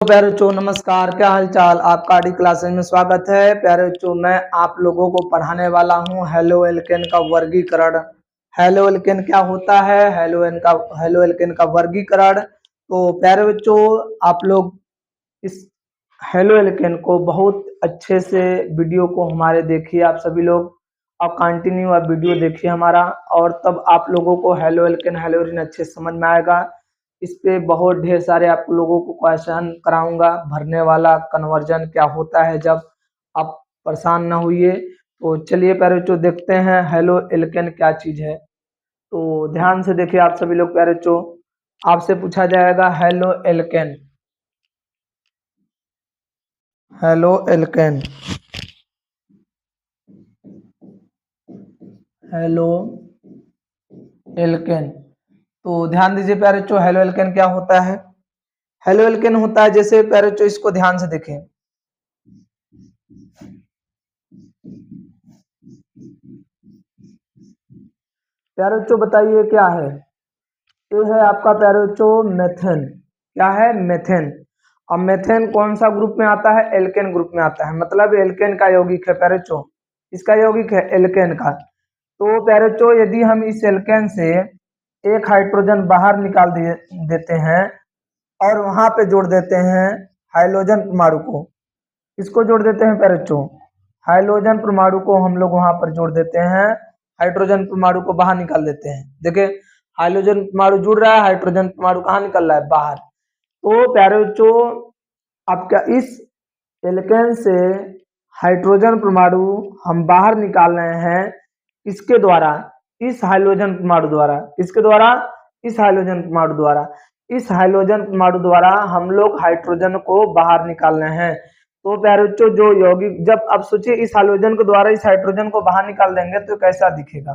प्यारे बच्चों नमस्कार, क्या हाल चाल। आपका डी क्लासेज में स्वागत है। प्यारे बच्चों मैं आप लोगों को पढ़ाने वाला हूं हेलो एल्केन का वर्गीकरण। हेलो एल्केन क्या होता है, हेलो एल्केन का वर्गीकरण। तो प्यारे बच्चों आप लोग इस हेलो एल्केन को बहुत अच्छे से वीडियो को हमारे देखिए, आप सभी लोग आप कंटिन्यू आप वीडियो देखिए हमारा, और तब आप लोगों को हेलो एल्केन हेलोरिन अच्छे समझ में आएगा। इस पे बहुत ढेर सारे आप लोगों को क्वेश्चन कराऊंगा, भरने वाला कन्वर्जन क्या होता है, जब आप परेशान ना होइए। तो चलिए प्यारे बच्चों देखते हैं हेलो एल्केन क्या चीज है। तो ध्यान से देखिए आप सभी लोग प्यारे बच्चों, आपसे पूछा जाएगा halo alkane, halo alkane, halo alkane. तो ध्यान दीजिए प्यारे बच्चों, हेलो एल्केन क्या होता है। हेलो एल्केन होता है, जैसे प्यारे बच्चों इसको ध्यान से देखें। प्यारे बच्चों बताइए क्या है। ये है आपका प्यारे बच्चों मेथेन। क्या है? मेथेन। अब मेथेन कौन सा ग्रुप में आता है? एल्केन ग्रुप में आता है, मतलब एल्केन का यौगिक है प्यारे बच्चों। इसका यौगिक है एल्केन का। तो प्यारे बच्चों यदि हम इस एल्केन से एक हाइड्रोजन बाहर निकाल देते हैं और वहां पे जोड़ देते हैं हाइड्रोजन परमाणु को, इसको जोड़ देते हैं प्यारे बच्चों, हाइड्रोजन परमाणु को हम लोग वहां पर जोड़ देते हैं, हाइड्रोजन परमाणु को बाहर निकाल देते हैं। देखिए हाइड्रोजन परमाणु जुड़ रहा है, हाइड्रोजन परमाणु कहाँ निकल रहा है? बाहर। तो प्यारे बच्चों आपका इस एल्केन से हाइड्रोजन परमाणु हम बाहर निकाल रहे हैं, इसके द्वारा, इस हाइड्रोजन परमाणु द्वारा, इसके द्वारा, इस हाइड्रोजन परमाणु द्वारा, इस हाइड्रोजन परमाणु द्वारा हम लोग हाइड्रोजन को बाहर निकाल रहे हैं। तो प्यारे बच्चों जो यौगिक, जब आप सोचिए इस हाइड्रोजन के द्वारा इस हाइड्रोजन को बाहर निकाल देंगे तो कैसा दिखेगा?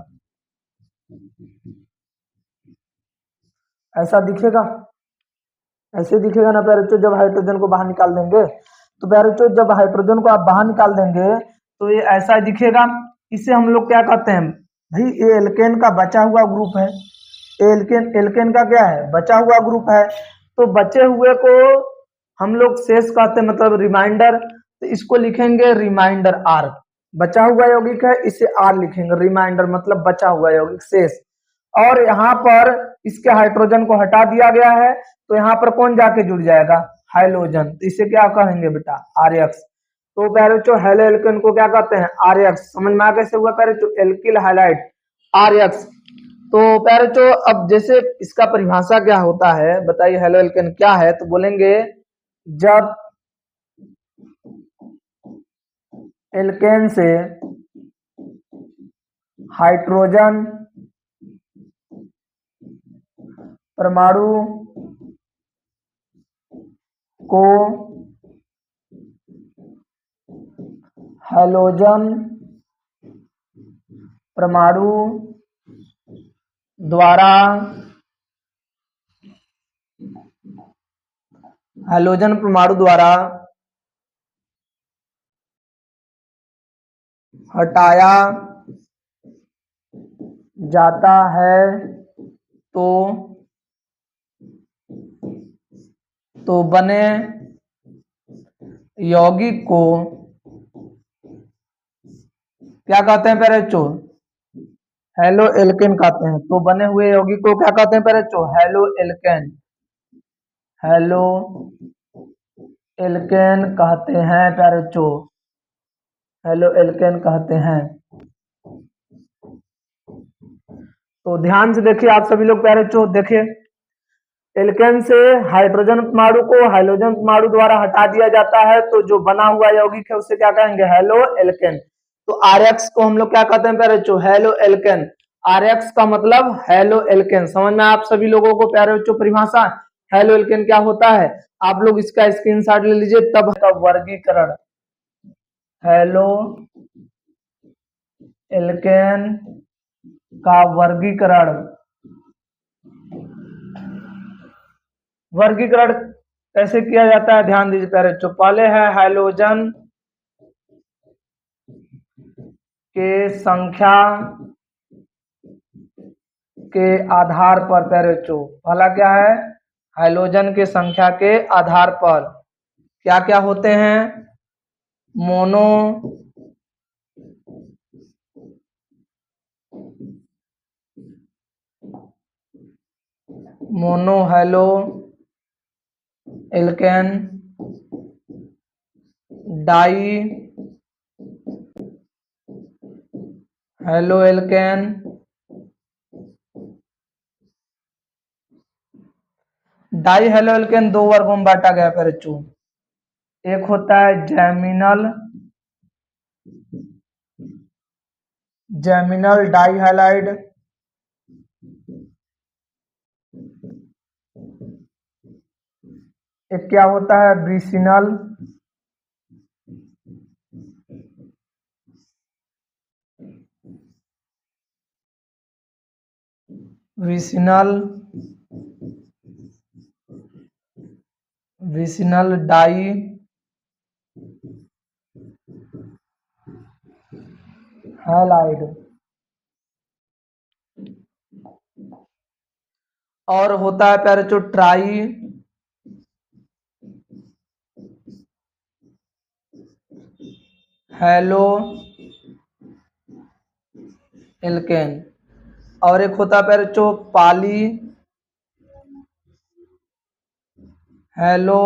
ऐसा दिखेगा, ऐसे दिखेगा ना प्यारे बच्चों। जब हाइड्रोजन को बाहर निकाल देंगे तो प्यारे बच्चों जब हाइड्रोजन को आप बाहर निकाल देंगे तो ये ऐसा दिखेगा। इसे हम लोग क्या कहते हैं भाई? ये एल्केन का बचा हुआ ग्रुप है। एल्केन, एल्केन का क्या है? बचा हुआ ग्रुप है। तो बचे हुए को हम लोग शेष कहते हैं, मतलब रिमाइंडर। तो इसको लिखेंगे रिमाइंडर आर। बचा हुआ यौगिक है, इसे आर लिखेंगे। रिमाइंडर मतलब बचा हुआ यौगिक, शेष। और यहाँ पर इसके हाइड्रोजन को हटा दिया गया है, तो यहाँ पर कौन जाके जुड़ जाएगा? हाइड्रोजन। तो इसे क्या कहेंगे बेटा? आर्यक्स। तो प्यारे बच्चों हेलो एल्केन को क्या कहते हैं? आर्यक्स। समझ में आ कैसे हुआ प्यारे बच्चों? एल्किल हाइलाइट आर्यक्स। तो प्यारे बच्चों अब जैसे इसका परिभाषा क्या होता है बताइए, हेलो एल्केन क्या है? तो बोलेंगे जब एल्केन से हाइड्रोजन परमाणु को हैलोजन परमाणु द्वारा, हैलोजन परमाणु द्वारा हटाया जाता है तो बने यौगिक को क्या कहते हैं प्यारे बच्चों? हेलो एल्केन कहते हैं। तो बने हुए यौगिक को क्या कहते हैं प्यारे बच्चों? हेलो एल्केन, हेलो एल्केन कहते हैं प्यारे बच्चों, हेलो एल्केन कहते हैं। तो ध्यान से देखिए आप सभी लोग प्यारे बच्चों, देखिए एल्केन से हाइड्रोजन परमाणु को हाइड्रोजन परमाणु द्वारा हटा दिया जाता है, तो जो बना हुआ यौगिक है उसे क्या कहेंगे? Halo alkane. तो आरएक्स को हम लोग क्या कहते हैं प्यारे बच्चों? Halo alkane. आरएक्स का मतलब हेलो एल्केन। समझ में आप सभी लोगों को प्यारे बच्चों परिभाषा? हेलो एल्केन क्या होता है? आप लोग इसका स्क्रीनशॉट ले लीजिए। तब का वर्गीकरण, हेलो एल्केन का वर्गीकरण, वर्गीकरण कैसे किया जाता है ध्यान दीजिए प्यारे बच्चों। पहले है हाइड्रोजन के संख्या के आधार पर प्यारे बच्चों। पहला क्या है? हाइड्रोजन के संख्या के आधार पर। क्या क्या होते हैं? Mono halo alkane, die halo alkane, die halo alkane दो वर्गों में बांटा गया है बच्चों। एक होता है जैमिनल डाई हैलाइड, एक क्या होता है ब्रिसिनल विसिनल विसिनल डाई हैलाइड। और होता है प्यारे जो ट्राई हेलो एल्केन। और एक होता है प्यारे जो पाली हेलो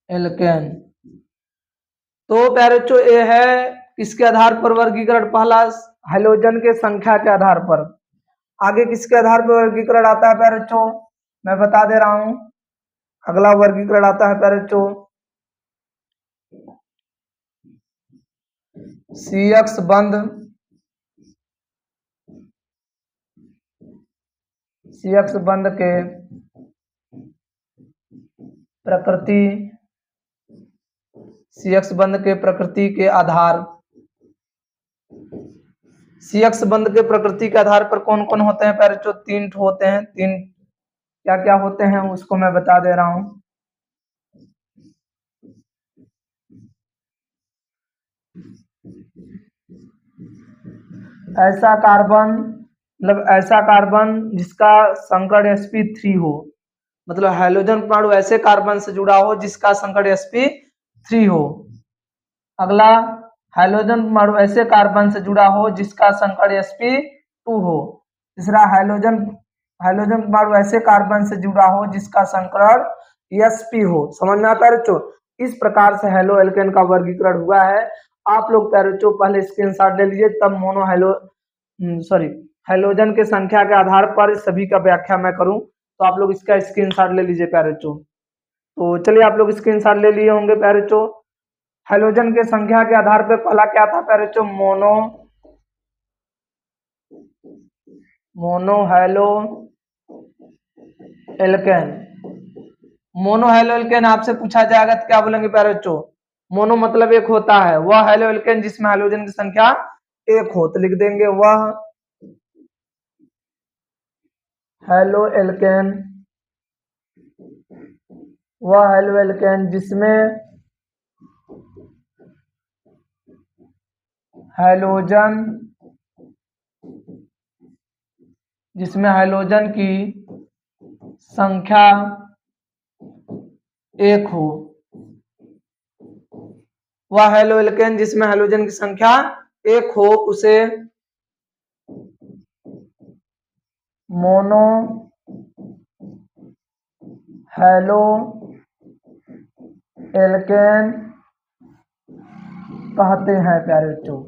एल्केन। तो प्यारे बच्चों ये है किसके आधार पर वर्गीकरण? पहला हैलोजन के संख्या के आधार पर। आगे किसके आधार पर वर्गीकरण आता है प्यारे बच्चों? मैं बता दे रहा हूं। अगला वर्गीकरण आता है प्यारे बच्चों CX बंध, CX बंध के प्रकृति, CX बंध के प्रकृति के आधार। CX बंध के प्रकृति के आधार पर कौन कौन होते हैं प्यारे बच्चों? तीन होते हैं। तीन क्या क्या होते हैं उसको मैं बता दे रहा हूं। ऐसा कार्बन मतलब ऐसा कार्बन जिसका संकड़ sp3 हो, मतलब हाइड्रोजन परमाणु ऐसे कार्बन से जुड़ा हो जिसका संकड़ sp3 हो। अगला हाइड्रोजन परमाणु ऐसे कार्बन से जुड़ा हो जिसका संकड़ sp2 हो। तीसरा हाइड्रोजन हाइड्रोजन परमाणु ऐसे कार्बन से जुड़ा हो जिसका संकड़ sp हो। समझ में आता है बच्चों? इस प्रकार से हेलो एल्केन का वर्गीकरण हुआ है। आप लोग प्यारे बच्चों पहले स्क्रीनशॉट ले लीजिए, तब मोनो हाइड्रोजन के संख्या के आधार पर सभी का व्याख्या मैं करूं, तो आप लोग इसका स्क्रीनशॉट ले लीजिए प्यारे बच्चों। तो चलिए आप लोग स्क्रीनशॉट ले लिए होंगे प्यारे बच्चों। हाइड्रोजन के संख्या के आधार पर पहला क्या था प्यारे बच्चों? Mono halo alkane. Mono halo alkane आपसे पूछा जाएगा तो क्या बोलेंगे प्यारे बच्चों? मोनो मतलब एक होता है, वह हेलो एल्केन जिसमें हाइड्रोजन की संख्या एक हो, तो लिख देंगे हेलो एल्केन वह हेलो एल्केन जिसमें हाइड्रोजन की संख्या एक हो। वह हेलो एल्केन जिसमें हाइड्रोजन की संख्या एक हो उसे मोनो हेलो एल्केन कहते हैं प्यारे बच्चों।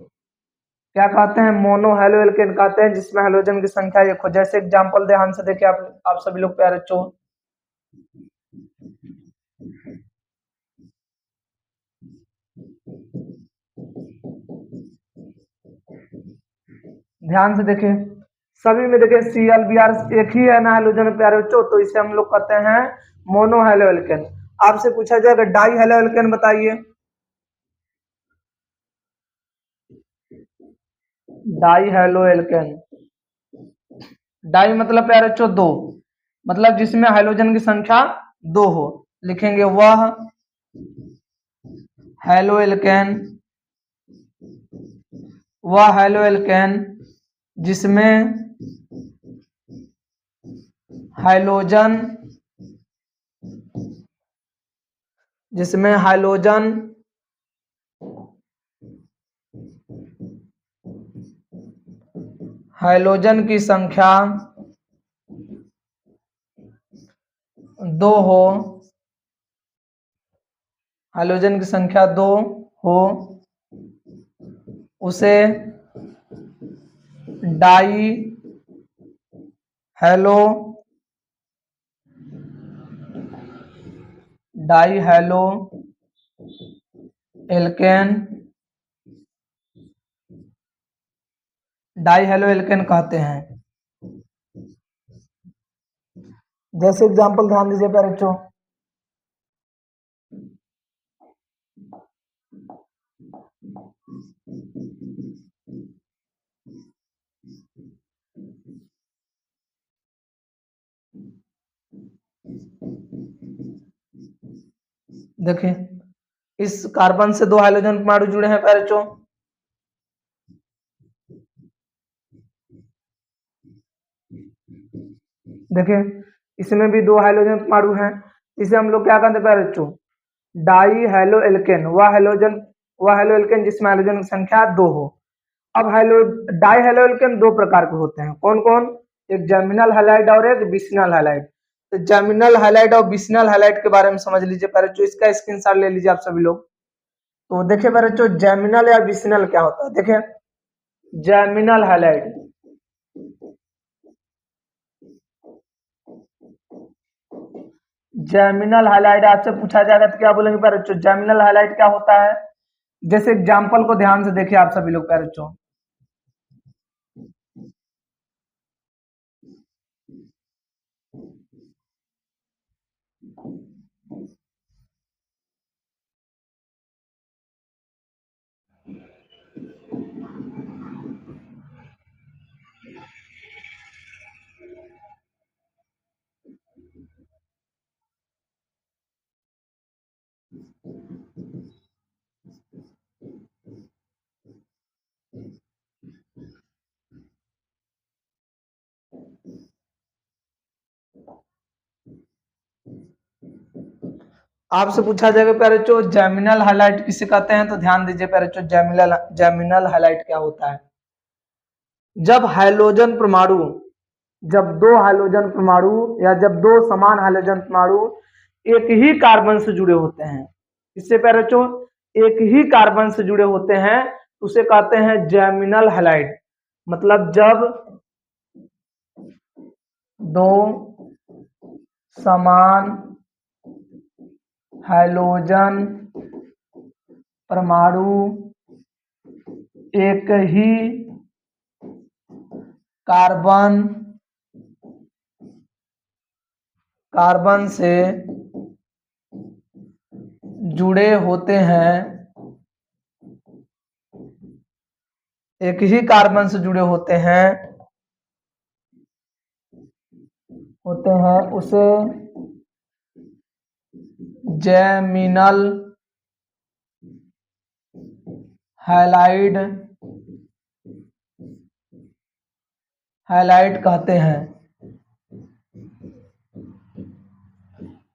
क्या कहते हैं? मोनो हेलो एल्केन कहते हैं जिसमें हाइड्रोजन की संख्या एक हो। जैसे एग्जांपल ध्यान से देखिए आप सभी लोग प्यारे बच्चों। ध्यान से देखिए, सभी में देखिए ClBr एक ही है ना हाइड्रोजन प्यारे बच्चों, तो इसे हम लोग कहते हैं मोनो हेलो एल्केन। आपसे पूछा जाएगा डाई हेलो एल्केन बताइए। डाई हेलो एल्केन, डाई मतलब प्यारे बच्चों दो, मतलब जिसमें हाइड्रोजन की संख्या दो हो। लिखेंगे वह हेलो एल्केन जिसमें हाइड्रोजन जिसमें हाइड्रोजन की संख्या 2 हो, हाइड्रोजन की संख्या 2 हो, उसे डाई हेलो एल्केन कहते हैं। जैसे एग्जांपल ध्यान दीजिए प्यारे बच्चों, देखिए इस कार्बन से 2 हाइड्रोजन परमाणु जुड़े हैं प्यारे बच्चों। देखिए इसमें भी 2 हाइड्रोजन परमाणु हैं, इसे हम लोग क्या कहते हैं प्यारे बच्चों, डाई हेलो एल्केन। वह हेलो एल्केन जिसमें हाइड्रोजन की संख्या 2 हो। अब डाई हेलो एल्केन 2 प्रकार के होते हैं, कौन कौन, एक जर्मिनल हैलाइड और एक विसिनल हैलाइड। तो जर्मिनल हैलाइड और विसिनल हैलाइड के बारे में समझ लीजिए प्यारे बच्चों, इसका स्क्रीनशॉट ले लीजिए आप सभी लोग। तो देखिए प्यारे बच्चों, जर्मिनल या विसिनल क्या होता है। देखिए जर्मिनल हैलाइड, जर्मिनल हाइलाइट आपसे पूछा जाएगा तो क्या बोलेंगे प्यारे बच्चों, जर्मिनल हाइलाइट क्या होता है। जैसे एग्जांपल को ध्यान से देखिए आप सभी लोग प्यारे बच्चों, आपसे पूछा जाएगा प्यारे बच्चों जर्मिनल हाइलाइट किसे कहते हैं, तो ध्यान दीजिए प्यारे बच्चों, जर्मिनल हाइलाइट क्या होता है। जब हाइड्रोजन परमाणु, जब 2 हाइड्रोजन परमाणु या जब 2 समान हाइड्रोजन परमाणु एक ही कार्बन से जुड़े होते हैं, इससे प्यारे बच्चों एक ही कार्बन से जुड़े होते हैं, उसे कहते हैं जर्मिनल हैलाइड। मतलब जब 2 समान हाइड्रोजन परमाणु एक ही कार्बन से जुड़े होते हैं, एक ही कार्बन से जुड़े होते हैं उसे जर्मिनल हैलाइड कहते हैं।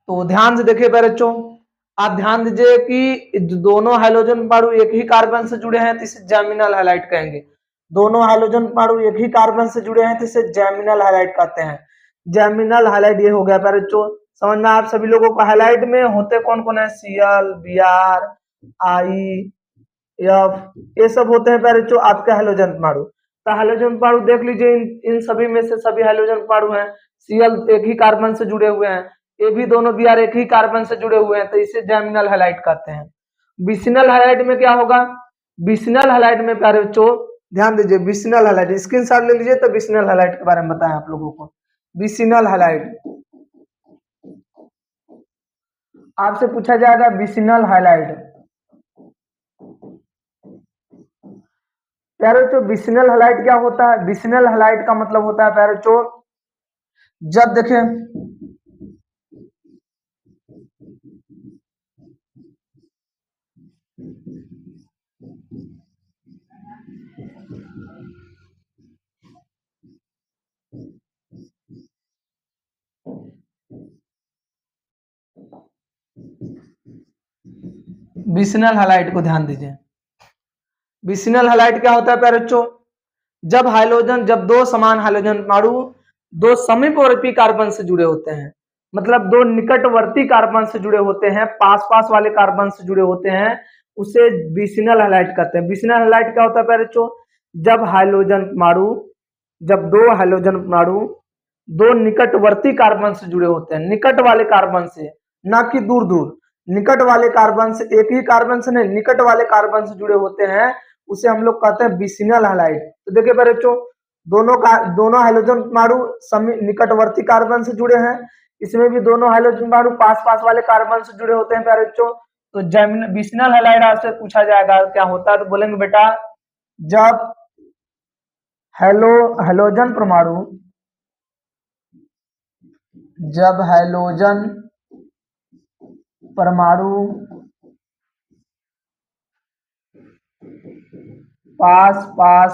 तो ध्यान से देखिए प्यारे बच्चों, आप ध्यान दीजिए कि दोनों हाइड्रोजन परमाणु एक ही कार्बन से जुड़े हैं तो इसे जर्मिनल हैलाइड कहेंगे। दोनों हाइड्रोजन परमाणु एक ही कार्बन से जुड़े हैं तो इसे जर्मिनल हैलाइड कहते हैं। जर्मिनल हैलाइड ये हो गया प्यारे बच्चों, समझ में आप सभी लोगों को। हैलाइड में होते कौन कौन है, Cl, Br, I, F, ये सब होते हैं प्यारे बच्चों आपके हाइड्रोजन परमाणु। तो हाइड्रोजन परमाणु देख लीजिए, इन सभी में से सभी हाइड्रोजन परमाणु हैं। Cl एक ही कार्बन से जुड़े हुए हैं, ये भी दोनों Br एक ही कार्बन से जुड़े हुए हैं, तो इसे जर्मिनल हैलाइड कहते हैं। विसिनल हैलाइड में क्या होगा, विसिनल हैलाइड में प्यारे बच्चों ध्यान दीजिए, विसिनल हैलाइड स्क्रीनशॉट ले लीजिए, तो विसिनल हैलाइड के बारे में बताएं आप लोगों को। विसिनल हैलाइड आपसे पूछा जाएगा, विसिनल हैलाइड प्यारे बच्चों, विसिनल हैलाइड क्या होता है। विसिनल हैलाइड का मतलब होता है प्यारे बच्चों, जब देखें विसिनल हैलाइड को ध्यान दीजिए। विसिनल हैलाइड क्या होता है प्यारे बच्चों? जब दो समान हाइड्रोजन परमाणु दो समीपवर्ती कार्बन से जुड़े होते हैं, मतलब दो निकटवर्ती कार्बन से जुड़े होते हैं, पास पास वाले कार्बन से जुड़े होते हैं, उसे विसिनल हैलाइड कहते हैं। विसिनल हैलाइड क्या होता है प्यारे बच्चों? जब दो हाइड्रोजन परमाणु दो निकटवर्ती कार्बन से जुड़े होते हैं, निकट वाले कार्बन से, ना कि दूर दूर, निकट वाले कार्बन से, एक ही कार्बन से नहीं, निकट वाले कार्बन से जुड़े होते हैं, उसे हम लोग कहते हैं विसिनल हैलाइड। तो देखिए प्यारे बच्चों, दोनों हाइड्रोजन परमाणु निकटवर्ती कार्बन से जुड़े हैं, इसमें भी दोनों हाइड्रोजन परमाणु पास पास वाले कार्बन से जुड़े होते हैं प्यारे बच्चों। तो विसिनल हैलाइड आपसे पूछा जाएगा क्या होता है, तो बोलेंगे बेटा जब हैलोजन परमाणु जब हैलोजन परमाणु पास पास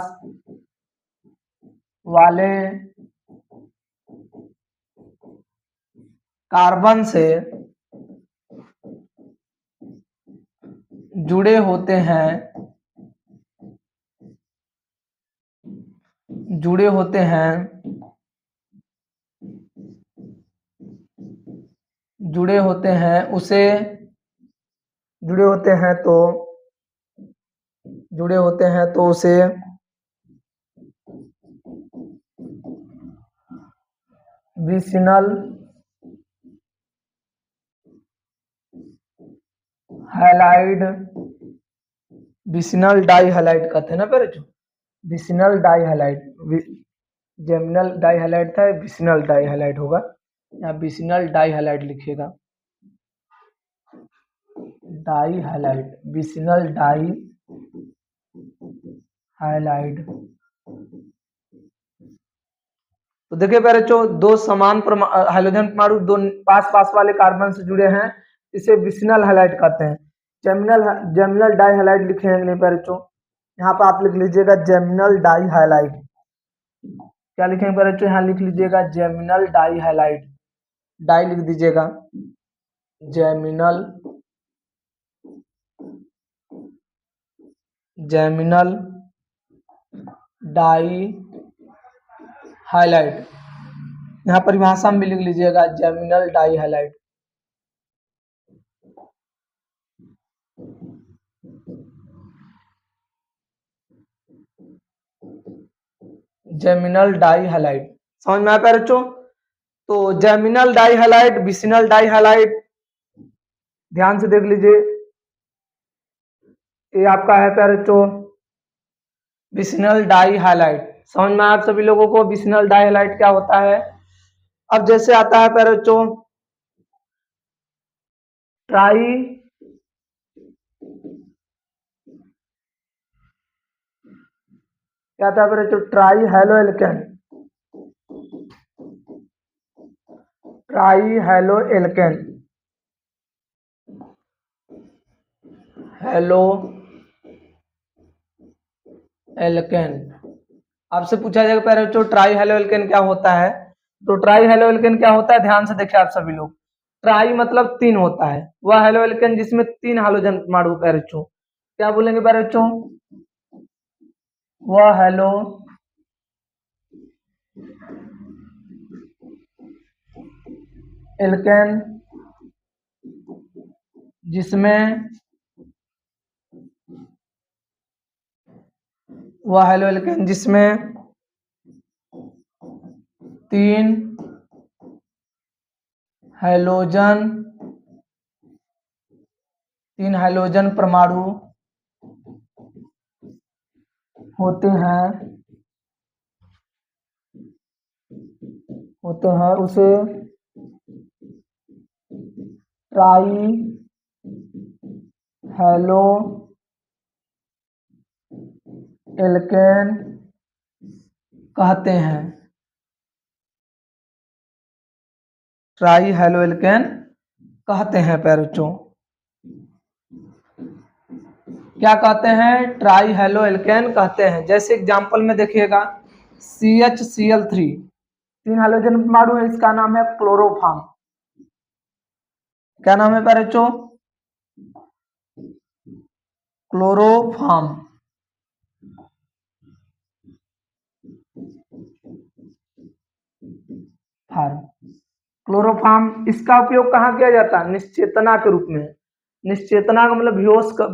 वाले कार्बन से जुड़े होते हैं, जुड़े होते हैं जुड़े होते हैं उसे जुड़े होते हैं तो जुड़े होते हैं तो उसे vicinal halide vicinal dihalide कहते हैं ना प्यारे बच्चों, vicinal dihalide. Geminal dihalide था, विसिनल डाई हैलाइड होगा, यहाँ विसिनल डाई हैलाइड लिखिएगा, dihalide, vicinal dihalide. तो देखिए प्यारे बच्चों, दो समान हाइड्रोजन परमाणु दो पास पास वाले कार्बन से जुड़े हैं, इसे विसिनल हैलाइड कहते हैं। जेमिनल डाई हैलाइड लिखेंगे नहीं प्यारे बच्चों, यहाँ पर आप लिख लीजिएगा जेमिनल डाई हैलाइड। क्या लिखेंगे प्यारे बच्चों, यहाँ लिख लीजिएगा जेमिनल डाई हैलाइड, डाई लिख दीजिएगा, जेमिनल डाई हाइलाइट। यहाँ परिभाषा में भी लिख लीजिएगा geminal dihalide. Geminal dihalide समझ में आया प्यारे बच्चों? तो geminal dihalide, vicinal dihalide, ध्यान से देख लीजिए, ये आपका है प्यारे बच्चों विसिनल डाई हाइलाइट। समझ में आया आप सभी लोगों को विसिनल डाई हाइलाइट क्या होता है? अब जैसे आता है प्यारे बच्चों ट्राई क्या था प्यारे बच्चों, trihaloalkane, trihaloalkane, haloalkane. आपसे पूछा जाएगा प्यारे बच्चों ट्राई हेलो एल्केन क्या होता है, तो ट्राई हेलो एल्केन क्या होता है, ध्यान से देखिए आप सभी लोग। ट्राई मतलब तीन होता है, वह हेलो एल्केन जिसमें तीन हाइड्रोजन परमाणु प्यारे बच्चों, क्या बोलेंगे प्यारे बच्चों, वह हेलो एल्केन जिसमें वह हेलो एल्केन जिसमें तीन हाइड्रोजन परमाणु होते हैं उसे ट्राई हेलो एल्केन कहते हैं, ट्राई हेलो एल्केन कहते हैं प्यारे बच्चों। क्या कहते हैं, ट्राई हेलो एल्केन कहते हैं। जैसे एग्जांपल में देखिएगा CHCl3 तीन हाइड्रोजन परमाणु है, इसका नाम है क्लोरोफॉर्म। क्या नाम है प्यारे बच्चों, क्लोरोफार्म, फार्म, क्लोरोफार्म, इसका उपयोग कहाँ किया जाता है? निश्चेतना के रूप में। निश्चेतना का मतलब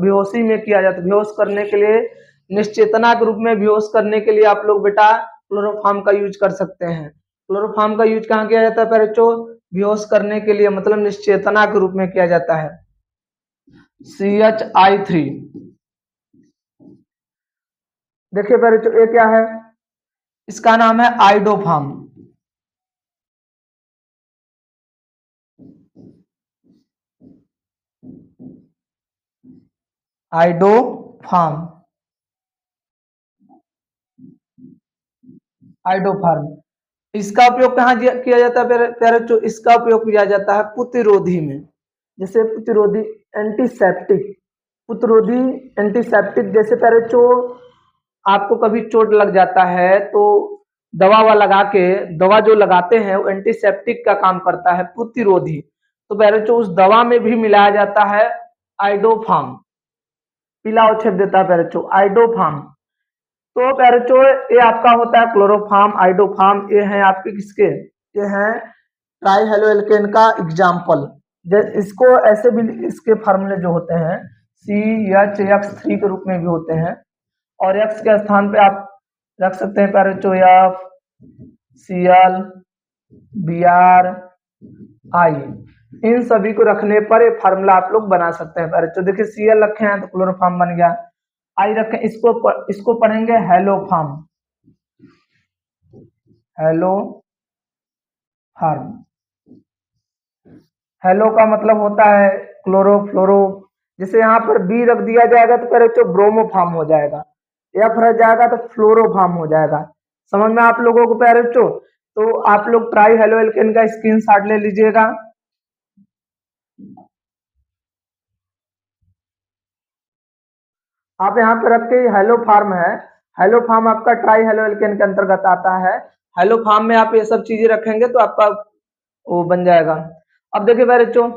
बेहोशी में किया जाता है, बेहोश करने के लिए, निश्चेतना के रूप में बेहोश करने के लिए आप लोग बेटा क्लोरोफार्म का यूज कर सकते हैं। क्लोरोफार्म का यूज कहाँ किया जाता है बच्चों? बेहोश करने के लिए, मतलब निश्चेतना के रूप में किया जाता है। CHI3, देखिए बच्चों ये क्या है? इसका नाम है आइडोफार्म। आइडोफार्म, आइडोफार्म, इसका उपयोग कहाँ किया जाता है प्यारे बच्चों? इसका उपयोग किया जाता है प्रतिरोधी में। जैसे प्रतिरोधी, एंटीसेप्टिक, प्रतिरोधी, एंटीसेप्टिक, जैसे प्यारे बच्चों आपको कभी चोट लग जाता है तो दवा लगा के, दवा जो लगाते हैं वो एंटीसेप्टिक का काम करता है, प्रतिरोधी। तो प्यारे बच्चों उस दवा में भी मिलाया जाता है आइडोफार्म, पीला छेद देता है प्यारे बच्चों, आइडोफार्म। तो प्यारे बच्चों ये आपका होता है क्लोरोफार्म, आइडोफार्म, ये हैं आपके किसके? ये हैं ट्राई हेलो एल्केन का एग्जाम्पल। इसको ऐसे भी, इसके फार्मूले जो होते हैं CH3 के रूप में भी होते हैं, और X के स्थान पे आप रख सकते हैं प्यारे बच्चों F Cl Br I, इन सभी को रखने पर ये फार्मूला आप लोग बना सकते हैं प्यारे बच्चों। देखिए Cl रखे हैं तो क्लोरोफार्म बन गया, I रखें, इसको पढ़ेंगे हेलोफार्म, हेलो फार्म। हेलो का मतलब होता है क्लोरो फ्लोरो, जैसे यहाँ पर बी रख दिया जाएगा तो फिर बच्चों ब्रोमो फार्म हो जाएगा, एफ रह जाएगा तो फ्लोरो फार्म हो जाएगा। समझ में आप लोगों को प्यारे बच्चों? तो आप लोग ट्राई हेलो एल्केन का स्क्रीनशॉट ले लीजिएगा। आप यहाँ पे रख के हेलो फार्म है, हेलो फार्म आपका ट्राई हेलो एल्केन के अंतर्गत आता है। हेलो फार्म में आप ये सब चीजें रखेंगे तो आपका वो बन जाएगा। अब देखिए प्यारे बच्चों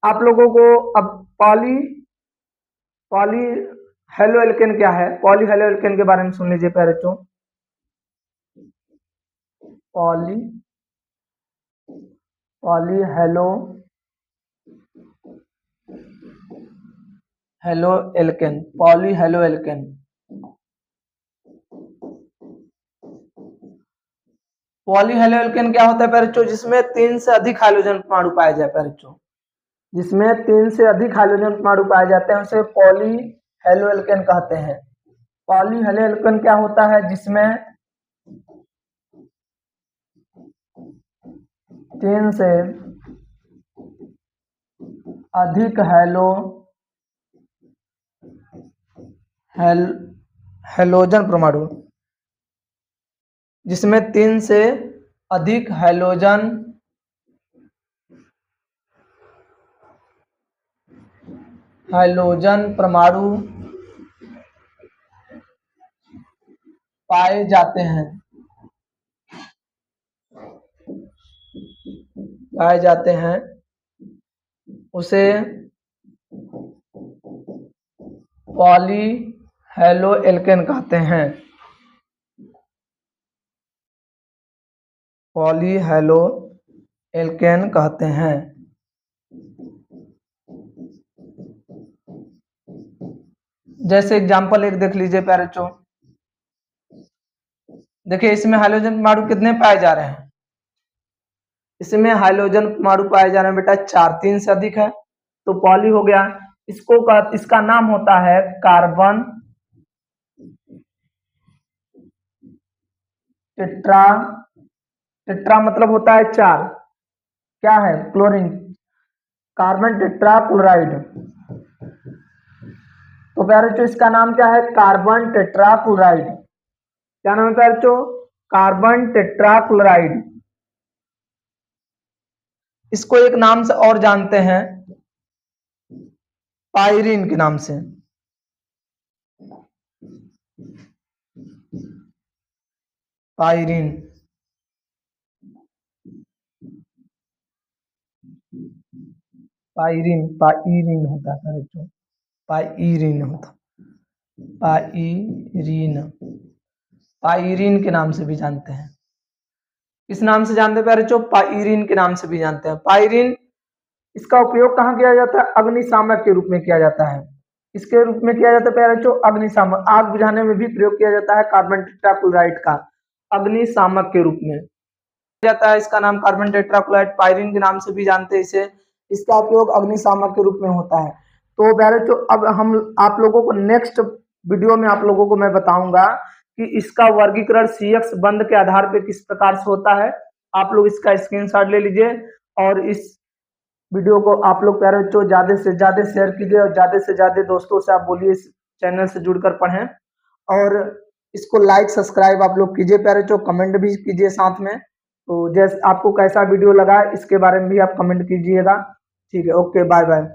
आप लोगों को अब पॉली पॉली हेलो एल्केन क्या है, पॉली हेलो एल्केन के बारे में सुन लीजिए प्यारे बच्चों। Poly poly halo alkane, poly halo alkane, poly halo alkane क्या होता है प्यारे बच्चों? जिसमें 3 से अधिक हाइड्रोजन परमाणु पाए जाए प्यारे बच्चों, जिसमें 3 से अधिक हाइड्रोजन परमाणु पाए जाते हैं उसे पॉली हेलो एल्केन कहते हैं। पॉली हेलो एल्केन क्या होता है? जिसमें 3 से अधिक हेलोजन परमाणु, जिसमें 3 से अधिक हाइड्रोजन परमाणु पाए जाते हैं, उसे पॉली हेलो एल्केन कहते हैं, पॉली हेलो एल्केन कहते हैं। जैसे एग्जांपल एक देख लीजिए प्यारे बच्चों, देखिए इसमें हाइड्रोजन परमाणु कितने पाए जा रहे हैं? इसमें हाइड्रोजन परमाणु पाए जा रहे हैं बेटा 4, 3 से अधिक है तो पॉली हो गया। इसका नाम होता है कार्बन टेट्रा, टेट्रा मतलब होता है 4, क्या है? Chlorine, carbon tetra chloride. तो प्यारे बच्चों इसका नाम क्या है? Carbon tetra chloride. क्या नाम है प्यारे बच्चों? Carbon tetra chloride. इसको एक नाम से और जानते हैं, पायरीन के नाम से, पायरीन, पायरीन, पायरीन होता है प्यारे बच्चों, पायरीन होता। पाइरीन, पाइरीन के नाम से भी जानते हैं। किस नाम से जानते हैं प्यारे बच्चों? पाइरीन के नाम से भी जानते हैं। पाइरीन, इसका उपयोग कहाँ किया जाता है? अग्निशामक के रूप में किया जाता है। इसके रूप में किया जाता है प्यारे बच्चों, अग्निशामक, आग बुझाने में भी प्रयोग किया जाता है कार्बन टेट्राक्लोराइड का, अग्निशामक के रूप में जाता है। इसका नाम कार्बन टेट्राक्लोराइड, पाइरीन के नाम से भी जानते हैं इसे। इसका उपयोग अग्निशामक के रूप में होता है। तो प्यारे बच्चों, अब हम आप लोगों को नेक्स्ट वीडियो में आप लोगों को मैं बताऊंगा कि इसका वर्गीकरण CX बंध के आधार पे किस प्रकार से होता है। आप लोग इसका स्क्रीनशॉट ले लीजिए और इस वीडियो को आप लोग प्यारे बच्चों ज़्यादा से ज़्यादा शेयर कीजिए और ज़्यादा से ज़्यादा दोस्तों से आप बोलिए इस चैनल से जुड़कर पढ़ें, और इसको लाइक सब्सक्राइब आप लोग कीजिए प्यारे बच्चों, कमेंट भी कीजिए साथ में। तो जैसे आपको कैसा वीडियो लगा इसके बारे में भी आप कमेंट कीजिएगा। ठीक है, ओके, बाय बाय।